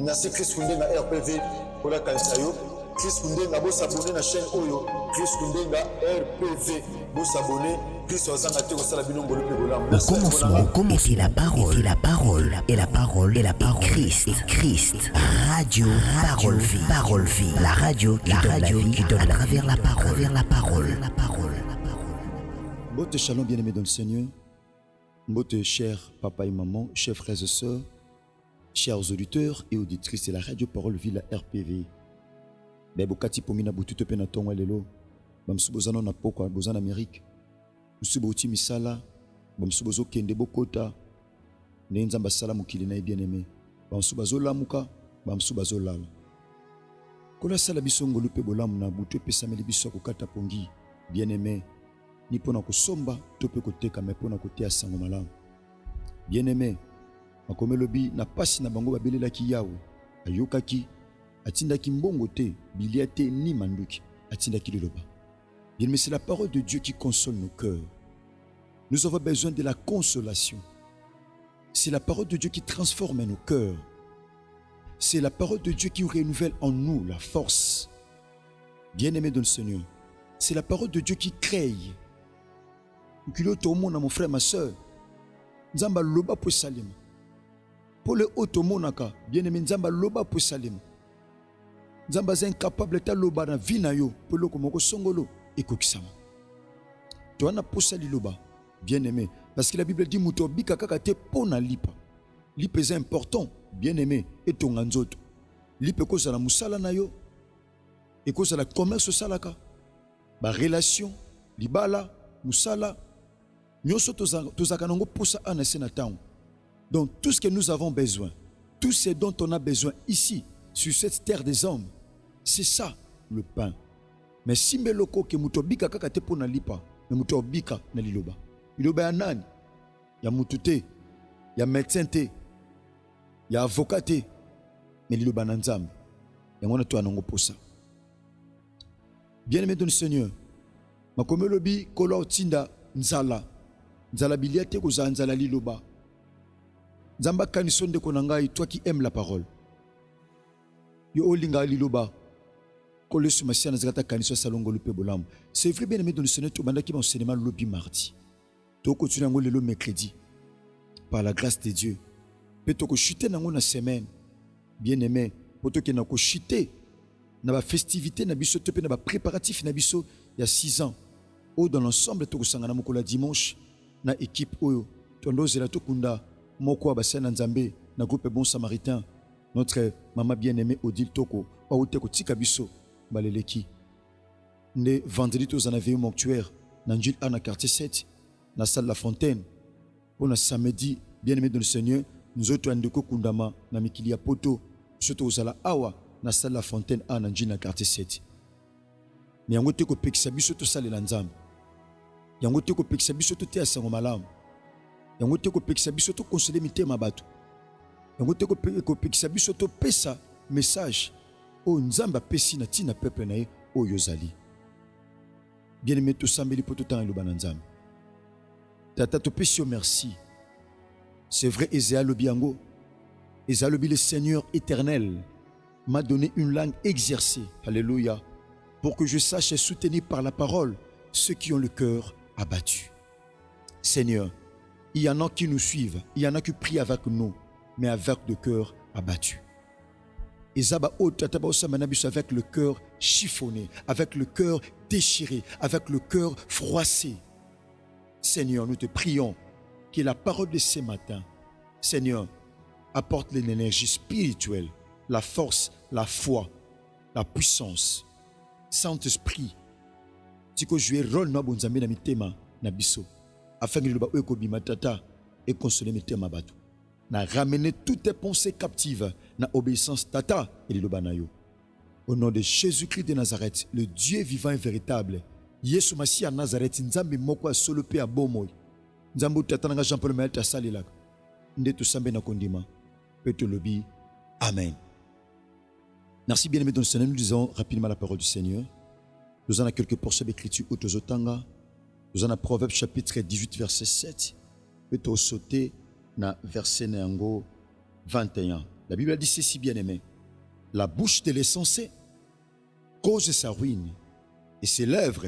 Nasi Chris Koundé na RPV pour la Kansayo. Chris Koundé na boss abonné na chaîne Oyo. Chris Koundé na RPV boss abonné. Au commencement était la parole, et la parole, et la parole, et la parole, Christ, radio, parole vie, la radio qui donne à travers la parole, Mbote shalom bien-aimé dans le Seigneur, Mbote chers papa et maman, chers frères et sœurs, chers auditeurs et auditrices de la radio Parole Vie, la RPV. Bebokati pomina bututo pe na tonga lelo, bamsubozano na poko bozana Amérique. Musuboti misala, bamsubozo kende bokota, ne nzamba sala mukili na bien-aimé. Bamsubazo lamuka, bamsubazo lala. Kola sala biso ngolu pe bolamu na butu pe sameli biso kokata pongi, bien-aimé. Ni pona kosomba to pe koteka me pona kotea sango malamu. Bien-aimé, makomelobi na pasi na bango babelelaki yawe, ayokaki, atindaki mbongo te, bilia te ni manduki, atindaki liloba. Bien, mais c'est la parole de Dieu qui console nos cœurs. Nous avons besoin de la consolation. C'est la parole de Dieu qui transforme nos cœurs. C'est la parole de Dieu qui renouvelle en nous la force. Bien-aimé dans le Seigneur, c'est la parole de Dieu qui crée. Mon frère, ma soeur, Nzamba loba po salim. Pour le otomonaka, bien-aimé Nzamba loba po salim. Nzamba est incapable de loba na vie na yo pour le komoko songolo. Ekokisama. Tu as posa liloba, bien-aimé, parce que la Bible dit muto bika kaka te pona lipa. Lipa est important, bien-aimé, et ton anzoto. Lipa cause la musala na yo, et cause la commerce salaka, ba relation, libala, musala, nyoso tozakanongo posa anasena town. Donc tout ce que nous avons besoin, tout ce dont on a besoin ici, sur cette terre des hommes, c'est ça le pain. Mais si meloko ke mutobika kaka te pona lipa, mais mutobika na liloba. Liloba ya nani? Ya mutute, ya médecin te, ya avocat te, mais liloba na nzambe. Yango to anongo posa. Bien-aimé dans le Seigneur, makomelobi kola otinda nzala. Nzala biliate ko za nzala liloba. Nzamba kanisonde konangai, toi qui aimes la parole. Yo olinga liloba. C'est vrai, bien aimé dans le Seigneur, tu as dit enseignement lobby mardi. Tu as continué le mercredi. Par la grâce de Dieu. Tu as chuté dans la semaine. Bien aimé, pour toi qui as chuté dans la festivité, dans la préparatif, il y a 6 ans. Dans l'ensemble, tu as dit dimanche, dans l'équipe, tu as dit Moko Bassana Nzambe, dans le groupe Bon Samaritain, notre maman bien-aimée Odile Toko, Aoteko Tikabiso. Baleleki. Ne vendredi tous en avait un mortuaire dans Jules Anna quartier 7 dans la salle La Fontaine. Pour le samedi, bien aimé dans le Seigneur, nous autres en deko kundama na mikilia poto surtout aux ala awa dans la salle La Fontaine à dans Jules quartier 7. Mais yango te ko pekisa biso to sale lanzam. Yango te ko pekisa biso to te asango malam. Yango te ko pekisa biso to consoler mitema bato. Yango te ko pekisa biso to pesa message. Oh nzamba pesi na tina peuple na ye o yozali. Bien aimé to sambeli pour tout temps le bananzam. Tata to pesi merci. C'est vrai Ezéa lobiango. Ezéa lobi le Seigneur éternel m'a donné une langue exercée. Alléluia. Pour que je sache soutenir par la parole ceux qui ont le cœur abattu. Seigneur, il y en a qui nous suivent, il y en a qui prient avec nous, mais avec le cœur abattu. Avec le cœur chiffonné, avec le cœur déchiré, avec le cœur froissé. Seigneur, nous te prions que la parole de ce matin, Seigneur, apporte l'énergie spirituelle, la force, la foi, la puissance. Saint-Esprit, tu que jouer rôle na bonzambe na mitema na biso, afin que le ba ekobima tata et consoler mitema bato. Na ramener toutes tes pensées captives na obéissance tata et le banayo. Au nom de Jésus-Christ de Nazareth, le Dieu vivant et véritable, Yesu Masi à Nazareth, Nzambi moko solo pe abomoy. Nzambu tata nga Jean-Paul Maël ta salila. Ndeto sambe na kondima. Peto lobi. Amen. Merci bien aimé dans le Seigneur. Nous lisons rapidement la parole du Seigneur. Nous en avons quelques portions d'écriture au Tozotanga. Nous en avons Proverbe chapitre 18 verset 7. Peto sauter na verset 21. La Bible dit ceci, bien-aimé. La bouche de l'insensé cause sa ruine et ses lèvres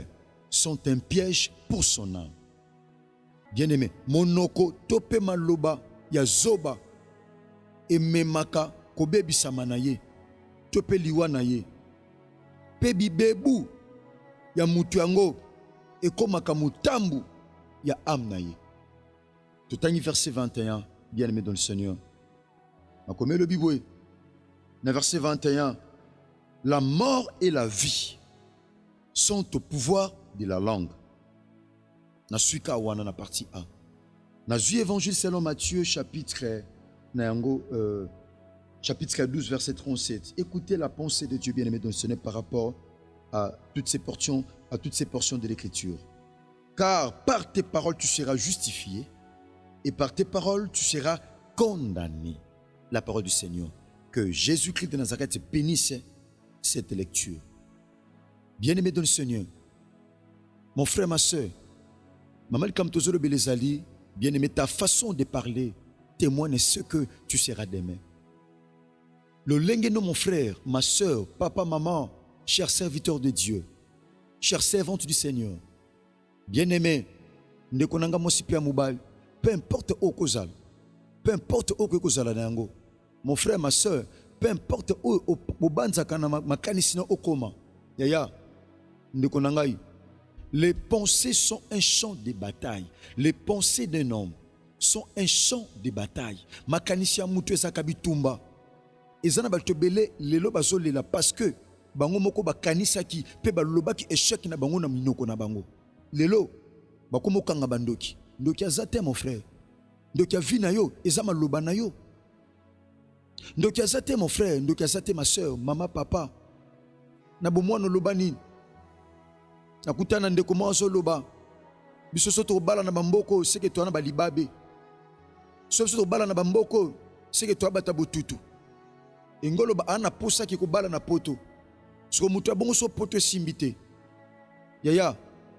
sont un piège pour son âme. Bien-aimé, monoko tope maloba ya zoba et memaka kobebi samanaye tope liwa na ye pebi bebu ya mutu yango et komaka mutambu ya âme na ye. Totangi verset 21, bien-aimé dans le Seigneur. Nakome le biboué. Dans verset 21, la mort et la vie sont au pouvoir de la langue. Nasuika wana na partie A. Nazu évangile selon Matthieu chapitre 12 verset 37. Écoutez la pensée de Dieu bien-aimé dans le Seigneur par rapport à toutes ces portions de l'écriture. Car par tes paroles tu seras justifié et par tes paroles tu seras condamné. La parole du Seigneur. Que Jésus-Christ de Nazareth bénisse cette lecture. Bien-aimé dans le Seigneur, mon frère, ma soeur, Maman Kamtozolo Belezali, bien-aimé, ta façon de parler témoigne ce que tu seras demain. Le lengeno, mon frère, ma soeur, papa, maman, chers serviteurs de Dieu, chers servantes du Seigneur, bien-aimé, Ndekonanga Mosipia Moubal, peu importe où kozal, peu importe où kozala nango, mon frère, ma soeur, peu importe où Bobanzakana makanisina okoma, yaya, Ndekonangai. Les pensées sont un champ de bataille. Les pensées d'un homme sont un champ de bataille. Makanisia mutu sakabitumba. Ezana baltebele lelo bazolela parce que bango moko bakanisa ki pe baloba ki échec na bango na minoko na bango. Lelo bakomo kanga bandoki. Ndoki azate mon frère. Ndoki avina yo ezama loba na yo. Ndoki azate mon frère, ndoki azate ma soeur, maman, papa. Na bomwano lobani. Nakutana ndeko mwazo loba biso soto bala na bamboko seke to na balibabe soto bala na bamboko seke to abata botutu engolo ba ana posa ki ko bala na poto siko mutu abongo so poto simbite yaya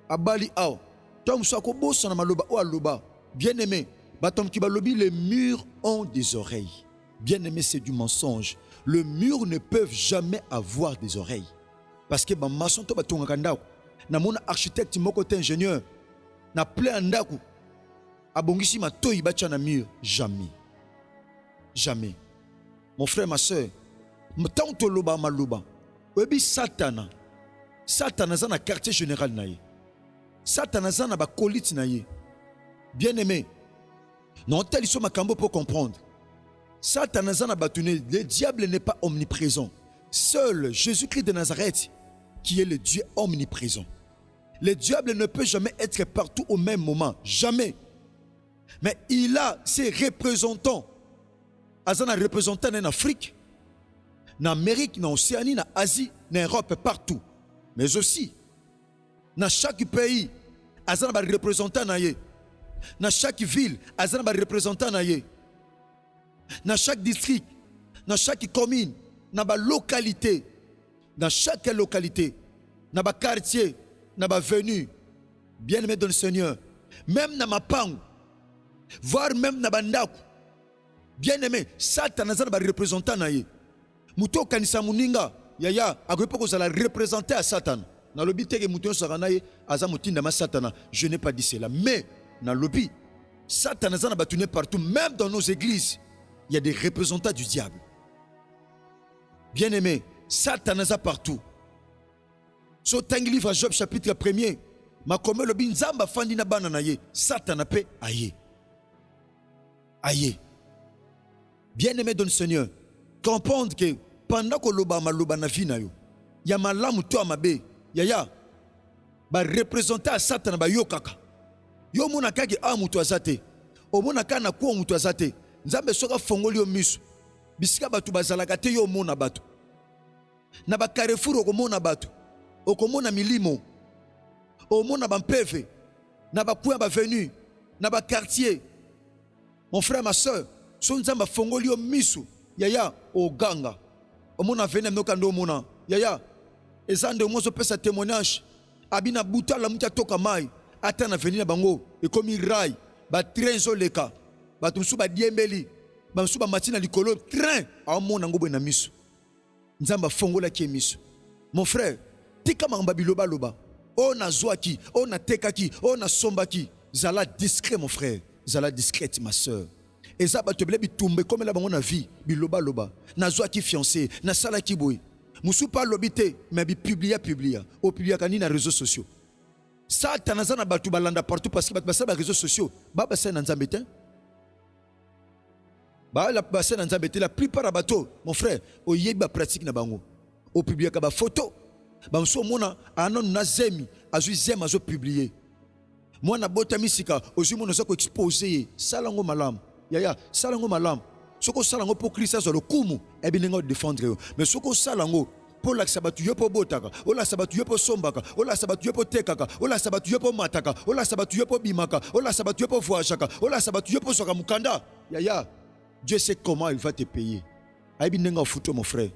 abali ao to muso ko bosa na maloba o aloba bien-aimé batom ki balobi les murs ont des oreilles. Bien-aimé, c'est du mensonge. Les murs ne peuvent jamais avoir des oreilles parce que ba maçon to batonga kandako na mon architecte moko te ingénieur na plein ndaku abongisi matoyi bacha na mur. Jamais, jamais, mon frère, ma soeur, tant to loba maloba obi satana za na quartier général na ye, satana za na ba colite na ye. Bien-aimé, non tel iso makambo pour comprendre. Satana za na batune, le diable n'est pas omniprésent. Seul Jésus-Christ de Nazareth qui est le Dieu omniprésent. Le diable ne peut jamais être partout au même moment. Jamais. Mais il a ses représentants. Il a des représentants en Afrique, en Amérique, en Océanie, en Asie, en Europe, partout. Mais aussi, dans chaque pays, il y a des représentants. Dans chaque ville, il y a des représentants. Dans chaque district, dans chaque commune, dans chaque localité, dans chaque localité, dans chaque quartier, dans chaque avenue, bien-aimé dans le Seigneur, même dans ma pang, voire même dans bandaku, bien-aimé, Satan a des représentants. Muto kanisa muninga, yaya, agrepo ko la représenter à Satan. Dans le but que muto saranaye, azamutinda ma Satan. Je n'ai pas dit cela, mais dans le but, Satan a battu partout, même dans nos églises, il y a des représentants du diable. Bien-aimé, Satan a partout. So tangi livre Job chapitre 1er, ma comme le binzamba fandi na banana ye, Satan a pe aye. Aye. Bien-aimé dans le Seigneur, comprendre que pendant que loba maloba na vie na yo, ya malamu to amabe, ya ba représenter à Satan ba yo kaka. Yo mona kage amutu azate. O mona kana ko mutu azate. Nzambe soka fongoli yo misu. Bisika batu bazalaka te yo mona batu. Na ba carrefour okomona batu. Okomona milimo. Omona ba mpeve. Na ba kuya ba venu. Na ba quartier. Mon frère, ma soeur, son nzamba fongoli yo misu. Yaya oganga. Omona venu nokando mona. Yaya ezande omozo pesa témoignage. Abina buta la muta toka mai. Ata na venu na bango. E komi rai. Ba trenzo leka. Batumsu ba diembeli. bamusu bamati na likolo train aomona ngo boye na miso nzambe afongolaki miso. Mon frère, tika makambo biloba loba o nazwaki o natekaki o nasombaki zala discret mon frère, zala discrète ma soeur. Eza bato bele bitumbe comme la bango na vie biloba loba nazwaki fiancé na sala ki boy musu pa lobité mais bi publia o publia kani na réseaux sociaux. Ça tanaza na bato balanda partout parce que bato basala réseaux sociaux ba basa na nzambe te ba la basa na nzambe te. La plupart ya bato mon frère o yebi ba pratique na bango o publia ka ba photo ba musu mona anon na zemi azu zema azo publier mwana bota misika ozu mona zo ko exposer salango malam yaya salango malam soko salango pour Christ sur le kumu e bilingo défendre mais soko salango pour la sabatu yo po botaka o la sabatu yo po sombaka o la sabatu yo po tekaka o la sabatu yo po mataka o la sabatu yo po bimaka o la sabatu yo po voyagaka o la sabatu yo po soka mukanda yaya Dieu sait comment il va te payer ai bilingo futo mon frère.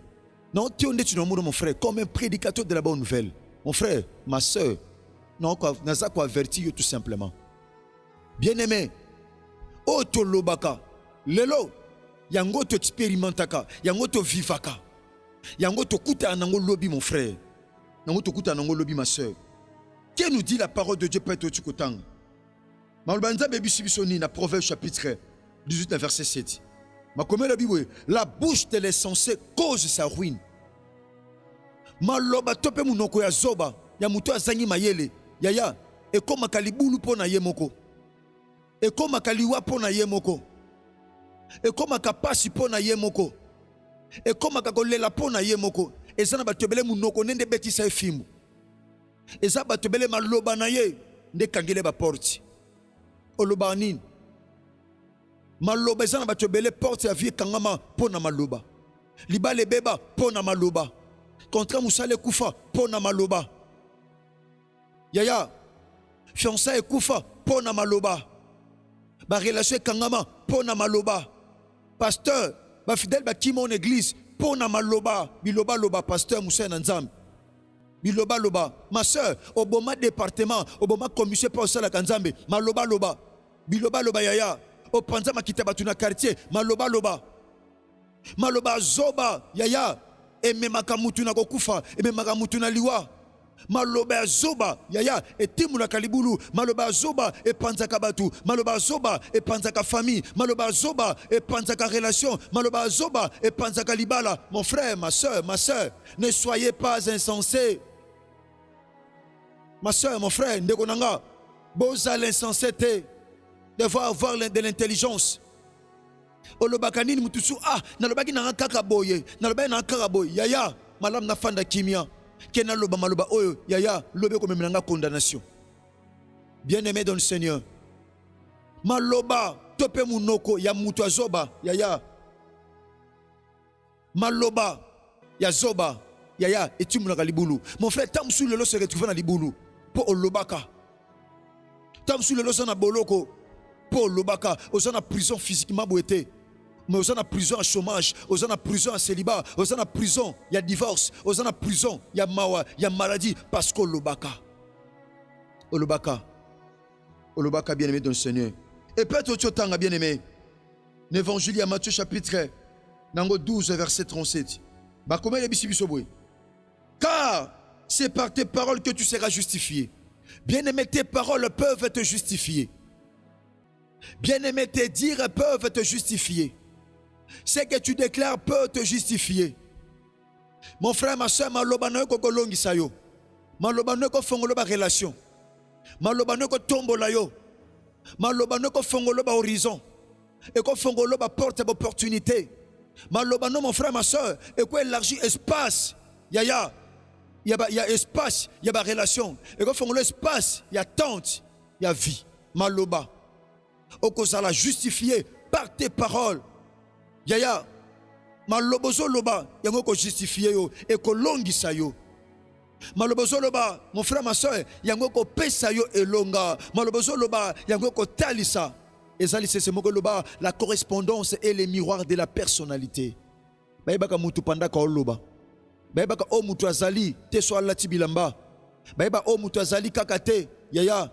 Non, tu es mon frère, comme un prédicateur de la bonne nouvelle. Mon frère, ma soeur, non, n'a quoi avertir tout simplement. Bien-aimé, oh to lobaka, lelo, yango to expérimentaka, yango to vivaka, yango to kuta nango lobby mon frère, yango to kuta nango lobby ma soeur. Qui nous dit la parole de Dieu peut-être au tukotang? Malbanza bebi sibisoni na Proverbe chapitre 18 verset 7. La bouche de l'insensé cause sa ruine. Maloba tope munoko ya zoba ya muto azangi mayele yaya ekoma kalibulu pona yemoko ekoma kaliwa pona yemoko ekoma kapasi pona yemoko ekoma kakolela pona yemoko ezana batobele munoko nende betisa efimbu eza batobele maloba na ye nde kangele ba porte oloba nini maloba ezana batobele porte ya vie kangama pona maloba libale beba pona maloba contrat musale kufa pona maloba yaya fiançailles kufa pona maloba ba relation kangama pona maloba pasteur ba fidèle ba kima en église pona maloba biloba loba pasteur Moussa Nzambe biloba loba ma soeur oboma département oboma commission pour ça la kanzambe maloba loba biloba loba yaya o panza makita batu na quartier maloba loba maloba zoba yaya ememaka mutu na kokufa ememaka mutu na liwa maloba zoba yaya etimula kalibulu maloba zoba epanzaka batu maloba zoba epanzaka famille maloba zoba epanzaka relation maloba zoba epanzaka libala. Mon frère, ma soeur, ne soyez pas insensés. Ma soeur, mon frère, ndekonanga boza l'insensité devoir avoir de l'intelligence. Olobakanini mutusu nalobaki na kaka boye nalobaki na kaka boye yaya malam na fanda kimia kena loba maloba oyo yaya lobe ko memelanga condamnation. Bien-aimé dans le Seigneur, maloba tope munoko ya mutu azoba yaya maloba ya zoba yaya etimulaka libulu. Mon frère, tamsu lelo se retrouver na libulu po olobaka tamsu lelo sana boloko po olobaka ozana prison physiquement boete mais ozana prison à chômage ozana prison à célibat ozana prison ya divorce ozana prison ya mawa ya maladie parce que olobaka bien-aimé dans le Seigneur. Et peut-être tu tanga bien-aimé l'évangile à Matthieu chapitre 12 verset 37 comment il est. Car c'est par tes paroles que tu seras justifié. Bien-aimé, tes paroles peuvent te justifier. Bien-aimé, tes dires peuvent te justifier. Ce que tu déclares peut te justifier. Mon frère, ma soeur, maloba no ko kolongisa yo. Maloba no ko fongolo ba relation. Maloba no ko tombola yo. Maloba no ko fongolo ba horizon. Et ko fongolo ba porte d'opportunité. Maloba no mon frère, ma soeur, et ko élargir espace. Yaya. Il y a espace, il y a relation. Et quand on a l'espace, il y a tente, il y a vie. Maloba. Okozala justifié par tes paroles. Yaya. Malobozo loba, yangoko justifié yo et kolongisa yo. Malobozo loba, mon frère, ma soeur, yangoko pesa yo elonga. Malobozo loba, yangoko talisa. Ezali c'est moko loba, la correspondance et les miroirs de la personnalité. Baibaka mutu panda ka loba. Baibaka o mutu azali te so alati bilamba. Baiba o mutu azali kakate yaya.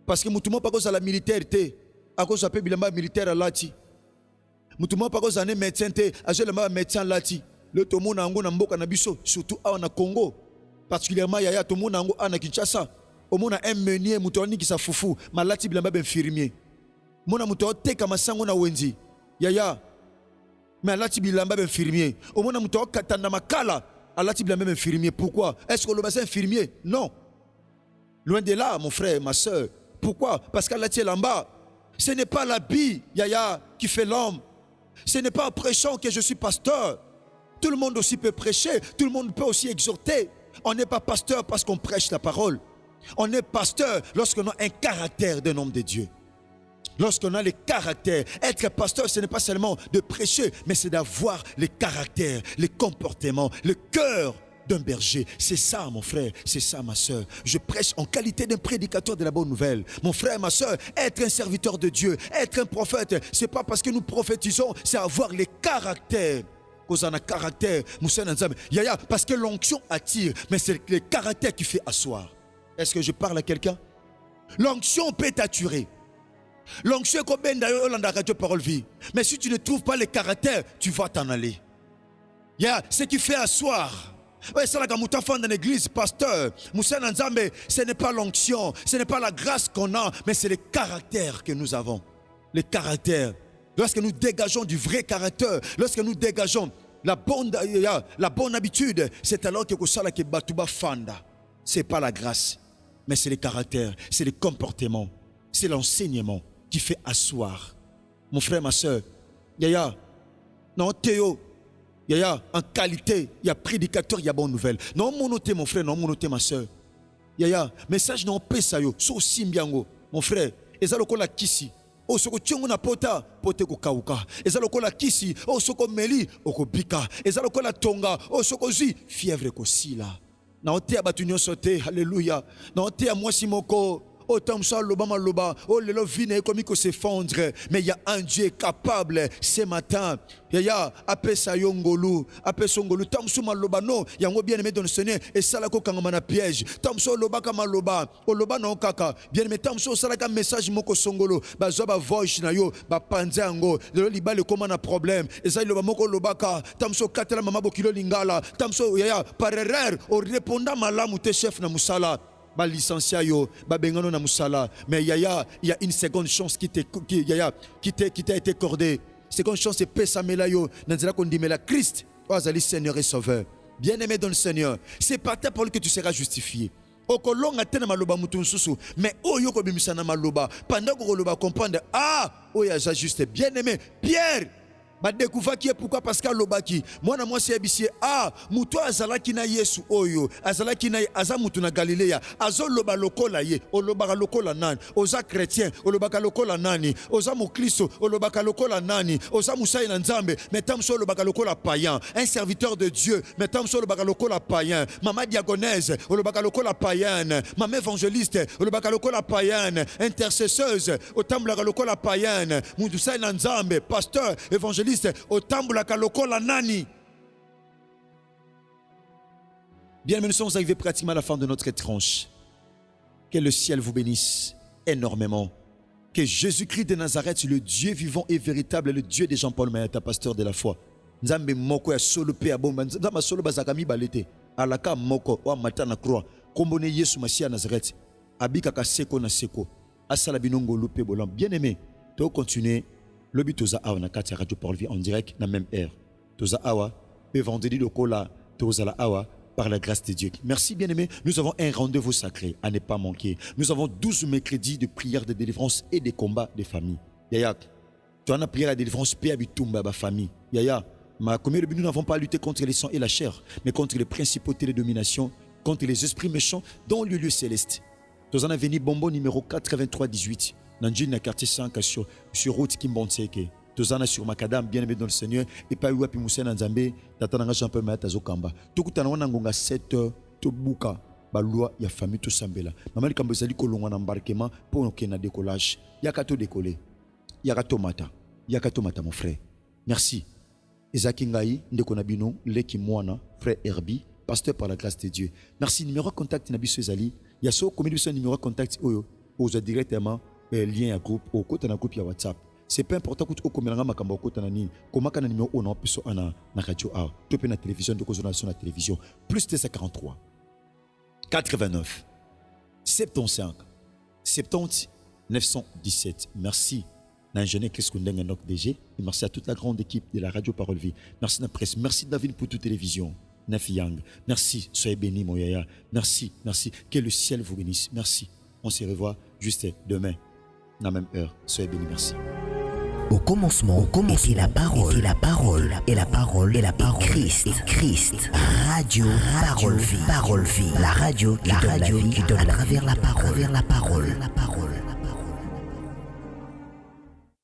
Parce que mutu mo pa koza la militaire te. A koza pe bilamba militaire alati. Mutumo pas cause année médecin te, agel ma médecin lati. Le tomo na ngo na mboka na biso, surtout au na Congo. Particulièrement yaya tomo na ngo na Kinshasa. Au mona un meunier mutoni qui sa foufou, malati bilamba ben infirmier. Mona muto te kama sango na wenzi. Yaya. Mais alati bilamba ben infirmier. Au mona muto katanda makala, alati bilamba ben infirmier. Pourquoi? Est-ce que le bassin infirmier? Non. Loin de là, mon frère, ma soeur. Pourquoi? Parce qu'alati lamba. Ce n'est pas l'habit, yaya, qui fait l'homme. Ce n'est pas en prêchant que je suis pasteur. Tout le monde aussi peut prêcher. Tout le monde peut aussi exhorter. On n'est pas pasteur parce qu'on prêche la parole. On est pasteur lorsqu'on a un caractère d'un homme de Dieu. Lorsqu'on a les caractères. Être pasteur, ce n'est pas seulement de prêcher, mais c'est d'avoir les caractères, les comportements, le cœur d'un berger. C'est ça, mon frère, c'est ça, ma soeur. Je prêche en qualité d'un prédicateur de la bonne nouvelle. Mon frère, ma soeur, être un serviteur de Dieu, être un prophète, c'est pas parce que nous prophétisons, c'est avoir les caractères. Cause on a caractère, Yaya, parce que l'onction attire, mais c'est le caractère qui fait asseoir. Est-ce que je parle à quelqu'un? L'onction peut t'attirer. L'onction est comme dans radio parole vie. Mais si tu ne trouves pas les caractères, tu vas t'en aller. Yaya, ce qui fait asseoir. Ouais, c'est la gamuta fan dans l'église, pasteur. Moussa Nzambe, ce n'est pas l'onction, ce n'est pas la grâce qu'on a, mais c'est le caractère que nous avons. Les caractères. Lorsque nous dégageons du vrai caractère, lorsque nous dégageons la bonne habitude, c'est alors que ça qui batuba fanda. C'est pas la grâce, mais c'est le caractère, c'est le comportement, c'est l'enseignement qui fait asseoir. Mon frère, ma soeur, yaya, non Théo. Yaya, en qualité, il y a prédicateur, il y a bonne nouvelle. Non, monoté, mon frère, non, monoté, ma soeur. Yaya, message non pesayo, so simbiango, mon frère, ezaloko la kisi. O soko tiongo na pota, pote ko kauka. Ezaloko la kisi, o soko meli, o ko bika. Ezaloko la tonga, o soko zi, fièvre ko sila. Na ote abatunyo sote, alléluia. Na ote a mwasi moko. Oh, Tamsa Loba Maloba, oh, le lovine comme il s'effondre, mais il y a un Dieu capable ce matin. Yaya, appelle ça Yongolu, appelle Songolu, Tamsu Maloba, non, il y a un bien aimé dans le Seigneur, et Salako Kangamana piège, Tamsu Loba Kamaloba, oh Loba non kaka, bien aimé Tamsu Salaka message Moko Songolo, Bazoba voice na yo, Panzango, le liba le comment un problème, et ça Loba Moko Lobaka, Tamsu Katala Mamabo Kilo Lingala, Tamsu Yaya, par erreur, au répondant malamu te chef na Musala. Ba licencia yo, ba bengano na musala. Mais yaya, il y a une seconde chance qui t'a été accordée. Seconde chance c'est pesamela yo, nanzela kondimela Christ, oazali Seigneur et Sauveur. Bien-aimé dans le Seigneur, c'est par ta parole que tu seras justifié. Okolonga tena maloba mutu susu, mais oyo ko bimisana maloba, pendant que loba comprendre ah, oya juste bien-aimé Pierre. Ba découvert qui est pourquoi parce que lobaki moi na moi c'est abissier ah muto azalaki na Yesu oyo azalaki na aza mutu na Galilea azo loba lokola ye o loba lokola nani oza chrétien o loba lokola nani oza mukristo o loba lokola nani oza musai na Nzambe mais tamso loba lokola païen un serviteur de Dieu mais tamso loba lokola païen maman diaconesse o loba lokola païenne maman évangéliste o loba lokola païenne intercesseuse o tambla lokola païenne mutu sai na Nzambe pasteur évangéliste au tambulaka lokola nani. Bien, nous sommes arrivés pratiquement à la fin de notre tranche. Que le ciel vous bénisse énormément. Que Jésus-Christ de Nazareth, le Dieu vivant et véritable, le Dieu de Jean-Paul Mayata, pasteur de la foi. Nzambe moko ya solo pe abomba nzamba solo bazakami balete alaka moko wa mata na croix kombone Yesu Masia Nazareth abika kaseko na seko asala binongo lupe bolam. Bien aimé, to continuer. Le but toza awa na kati radio Parole Vie en direct na même heure. Toza awa pe vendredi lokola toza la awa par la grâce de Dieu. Merci bien-aimés, nous avons un rendez-vous sacré à ne pas manquer. Nous avons 12 mercredis de prière de délivrance et de combats de famille. Yaya, tu en as prié la délivrance pe abitumba ba famille. Yaya, ma commune nous n'avons pas lutté contre les sangs et la chair, mais contre les principautés de domination, contre les esprits méchants dans le lieu céleste. Toza na veni Bombo numéro 8318. Nanjin na quartier 5 sur route Kimbonseke. Tozana sur Macadam, bien-aimé dans le Seigneur. Et pas Wapi Moussa Nzambe, Tatananga Jean-Paul Mayata Zokamba. Tukutana wana ngonga 7 to buka. Ba loi ya famille to sambela. Mamali kambezali kolongwa na embarquement pour na décollage. Yakato décoller. Yakato mata. Yakato mata mon frère. Merci. Ezaki ngai ndeko na bino leki mwana frère Herbi, pasteur par la grâce de Dieu. Merci. Numéro de contact na biso ezali. Yaso comme numéro de contact oyo. Oza directement lien à groupe au côté d'un groupe ya WhatsApp c'est pas important que tu okomelanga makambo okota na nini komaka na numéro on peso na radio a to pe na télévision to kozona sur la télévision plus 243 89 75 70 917. Merci l'ingénieur Chris Koundeng et notre DG. Et merci à toute la grande équipe de la radio Parole Vie. Merci la presse. Merci David pour toute télévision. Nafi Yang. Merci. Soyez bénis, mon yaya. Merci. Merci. Que le ciel vous bénisse. Merci. On se revoit juste demain, à la même heure. Soyez bénis. Merci. Au commencement, était la parole, et la parole, Christ. Radio, Parole Vie, la radio qui donne à travers la parole.